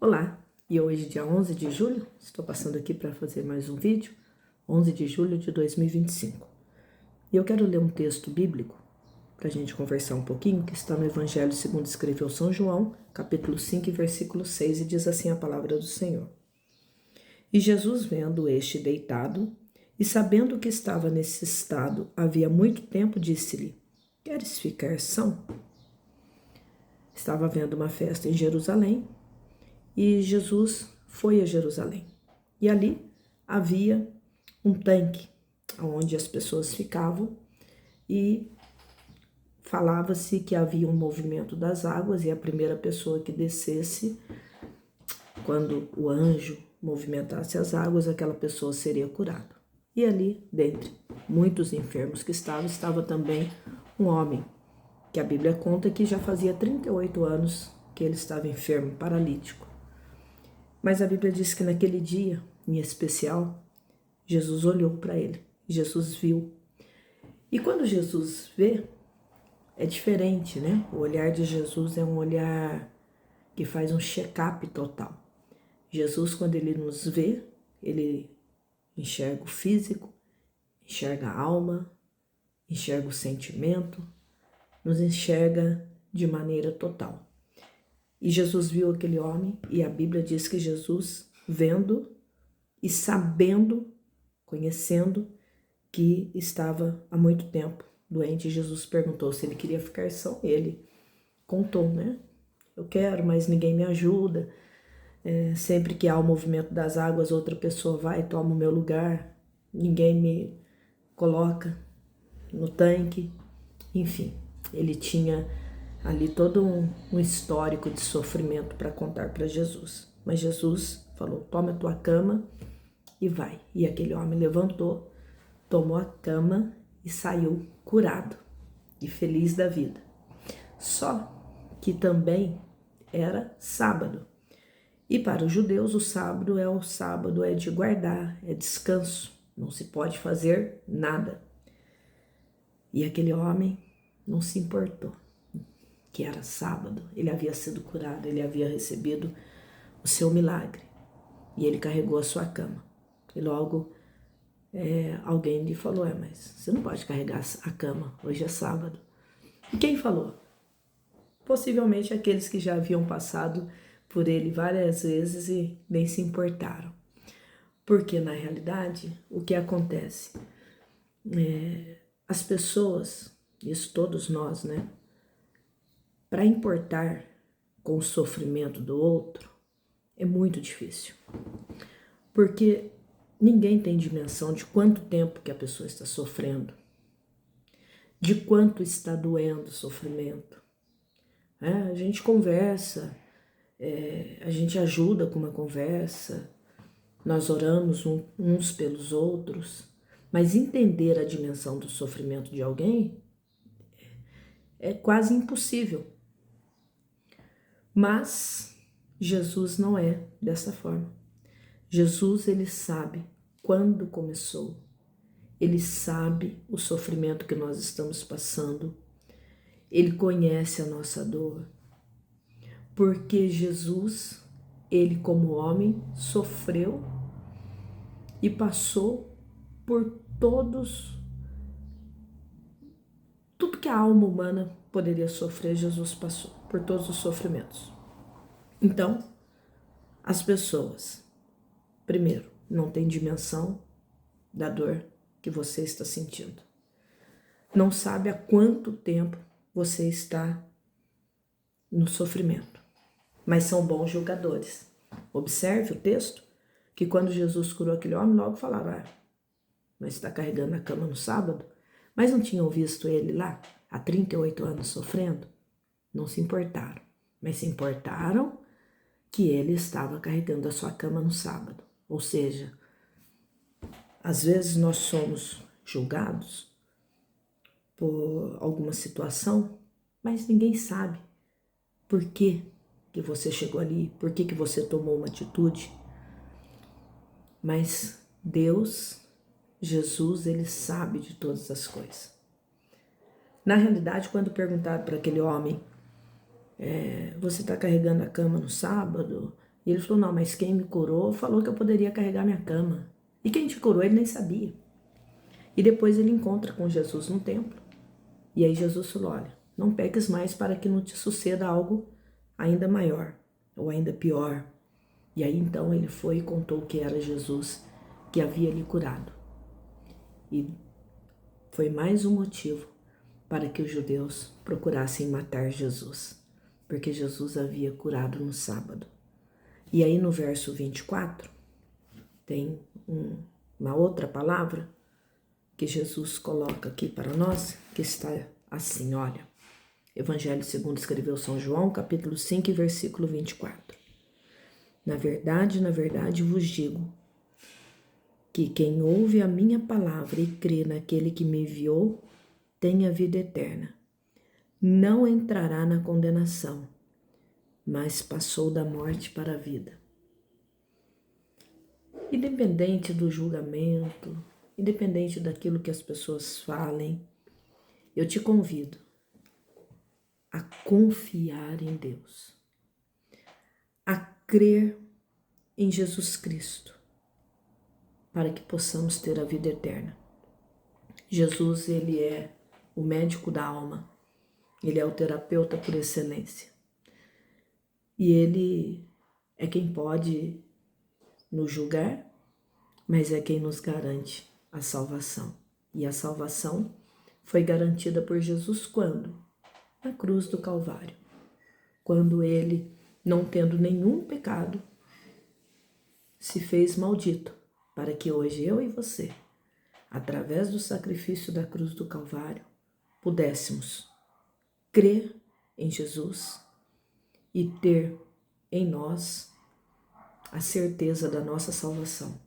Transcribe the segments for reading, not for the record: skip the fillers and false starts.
Olá, e hoje, dia 11 de julho, estou passando aqui para fazer mais um vídeo, 11 de julho de 2025. E eu quero ler um texto bíblico para a gente conversar um pouquinho, que está no Evangelho segundo escreveu São João, capítulo 5, versículo 6, e diz assim a palavra do Senhor. E Jesus, vendo este deitado, e sabendo que estava nesse estado havia muito tempo, disse-lhe: Queres ficar são? Estava havendo uma festa em Jerusalém, e Jesus foi a Jerusalém. E ali havia um tanque onde as pessoas ficavam e falava-se que havia um movimento das águas e a primeira pessoa que descesse, quando o anjo movimentasse as águas, aquela pessoa seria curada. E ali, dentre muitos enfermos que estavam, estava também um homem, que a Bíblia conta que já fazia 38 anos que ele estava enfermo, paralítico. Mas a Bíblia diz que naquele dia, em especial, Jesus olhou para ele, Jesus viu. E quando Jesus vê, é diferente, né? O olhar de Jesus é um olhar que faz um check-up total. Jesus, quando ele nos vê, ele enxerga o físico, enxerga a alma, enxerga o sentimento, nos enxerga de maneira total. E Jesus viu aquele homem, e a Bíblia diz que Jesus, vendo e sabendo, conhecendo que estava há muito tempo doente, Jesus perguntou se ele queria ficar são. Ele contou, né? Eu quero, mas ninguém me ajuda. Sempre que há o movimento das águas, outra pessoa vai e toma o meu lugar. Ninguém me coloca no tanque. Enfim, ele tinha ali todo um histórico de sofrimento para contar para Jesus. Mas Jesus falou: toma a tua cama e vai. E aquele homem levantou, tomou a cama e saiu curado e feliz da vida. Só que também era sábado. E para os judeus o sábado é de guardar, é descanso, não se pode fazer nada. E aquele homem não se importou que era sábado, ele havia sido curado, ele havia recebido o seu milagre e ele carregou a sua cama. E logo alguém lhe falou: mas você não pode carregar a cama, hoje é sábado. E quem falou? Possivelmente aqueles que já haviam passado por ele várias vezes e nem se importaram. Porque na realidade, o que acontece? As pessoas, isso todos nós, né? Para importar com o sofrimento do outro é muito difícil. Porque ninguém tem dimensão de quanto tempo que a pessoa está sofrendo, de quanto está doendo o sofrimento. A gente conversa, a gente ajuda com uma conversa, nós oramos uns pelos outros, mas entender a dimensão do sofrimento de alguém é quase impossível. Mas Jesus não é dessa forma. Jesus, ele sabe quando começou, ele sabe o sofrimento que nós estamos passando, ele conhece a nossa dor, porque Jesus, ele como homem, sofreu e passou por tudo que a alma humana poderia sofrer. Jesus passou por todos os sofrimentos. Então, as pessoas, primeiro, não têm dimensão da dor que você está sentindo. Não sabe há quanto tempo você está no sofrimento, mas são bons julgadores. Observe o texto, que quando Jesus curou aquele homem, logo falaram: mas está carregando a cama no sábado? Mas não tinham visto ele lá há 38 anos sofrendo? Não se importaram, mas se importaram que ele estava carregando a sua cama no sábado. Ou seja, às vezes nós somos julgados por alguma situação, mas ninguém sabe por que você chegou ali, por que você tomou uma atitude. Mas Deus, Jesus, ele sabe de todas as coisas. Na realidade, quando perguntaram para aquele homem: você está carregando a cama no sábado? E ele falou, não, mas quem me curou falou que eu poderia carregar minha cama. E quem te curou, ele nem sabia. E depois ele encontra com Jesus no templo. E aí Jesus falou, olha, não peques mais para que não te suceda algo ainda maior ou ainda pior. E aí então ele foi e contou que era Jesus que havia lhe curado. E foi mais um motivo para que os judeus procurassem matar Jesus, porque Jesus havia curado no sábado. E aí no verso 24, tem uma outra palavra que Jesus coloca aqui para nós, que está assim, olha. Evangelho segundo escreveu São João, capítulo 5, versículo 24. Na verdade vos digo, que quem ouve a minha palavra e crê naquele que me enviou, tem a vida eterna. Não entrará na condenação, mas passou da morte para a vida. Independente do julgamento, independente daquilo que as pessoas falem, eu te convido a confiar em Deus, a crer em Jesus Cristo, para que possamos ter a vida eterna. Jesus, ele é o médico da alma, ele é o terapeuta por excelência. E ele é quem pode nos julgar, mas é quem nos garante a salvação. E a salvação foi garantida por Jesus quando? Na cruz do Calvário. Quando ele, não tendo nenhum pecado, se fez maldito, para que hoje eu e você, através do sacrifício da cruz do Calvário, pudéssemos crer em Jesus e ter em nós a certeza da nossa salvação,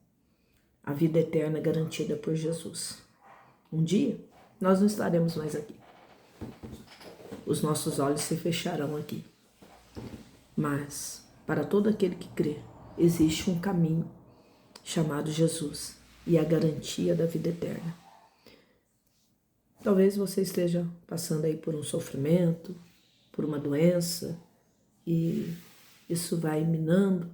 a vida eterna garantida por Jesus. Um dia, nós não estaremos mais aqui. Os nossos olhos se fecharão aqui. Mas, para todo aquele que crê, existe um caminho chamado Jesus e a garantia da vida eterna. Talvez você esteja passando aí por um sofrimento, por uma doença, e isso vai minando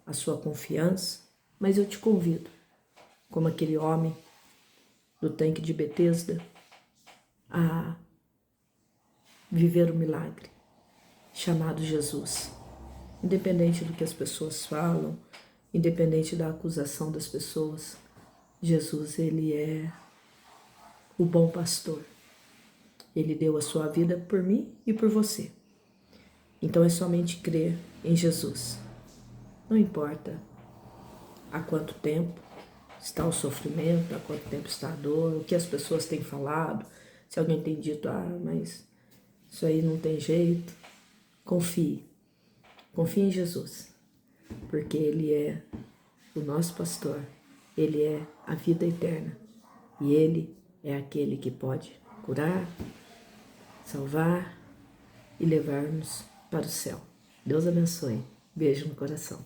a sua confiança, mas eu te convido, como aquele homem do tanque de Betesda, a viver o milagre chamado Jesus. Independente do que as pessoas falam, independente da acusação das pessoas, Jesus, ele é o bom pastor. Ele deu a sua vida por mim e por você. Então é somente crer em Jesus. Não importa há quanto tempo está o sofrimento, há quanto tempo está a dor, o que as pessoas têm falado, se alguém tem dito, mas isso aí não tem jeito. Confie em Jesus, porque Ele é o nosso pastor, Ele é a vida eterna e Ele é aquele que pode curar, salvar e levar-nos para o céu. Deus abençoe. Beijo no coração.